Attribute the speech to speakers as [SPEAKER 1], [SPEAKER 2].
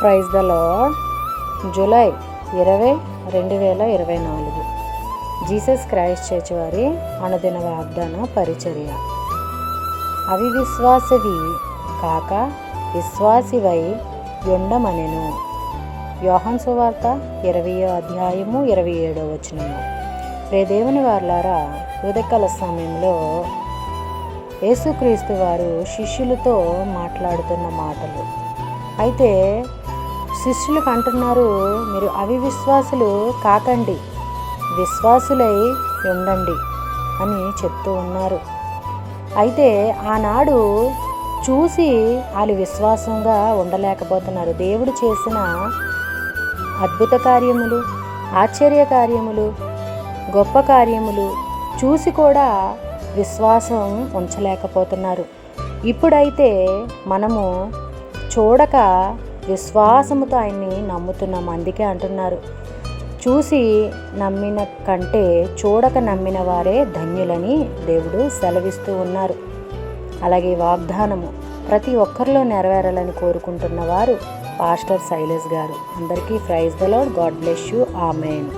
[SPEAKER 1] Praise the lord. July 20, 2024 Jesus Christ church వారి అనుదిన వాగ్దాన పరిచర్య. అవివిశ్వాసివి కాక విశ్వాసివై యుండమనెను. యోహాను సువార్త 20వ అధ్యాయము 27వ వచనము. దేవుని వారలారా, ఉదయకాల సమయంలో యేసుక్రీస్తు వారు శిష్యులతో మాట్లాడుతున్న మాటలు. అయితే శిష్యులకు అంటున్నారు, మీరు అవివిశ్వాసులు కాకండి, విశ్వాసులై ఉండండి అని చెప్తూ ఉన్నారు. అయితే ఆనాడు చూసి వాళ్ళు విశ్వాసంగా ఉండలేకపోతున్నారు. దేవుడు చేసిన అద్భుత కార్యములు, ఆశ్చర్య కార్యములు, గొప్ప కార్యములు చూసి కూడా విశ్వాసం ఉంచలేకపోతున్నారు. ఇప్పుడైతే మనము చూడక విశ్వాసముతో ఆయన్ని నమ్ముతున్నాం. అందుకే అంటున్నారు, చూసి నమ్మిన కంటే చూడక నమ్మిన వారే ధన్యులని దేవుడు సెలవిస్తూ ఉన్నారు. అలాగే వాగ్దానము ప్రతి ఒక్కరిలో నెరవేరాలని కోరుకుంటున్న వారు పాస్టర్ శైలేష్ గారు. అందరికీ praise the lord. God bless you. Amen.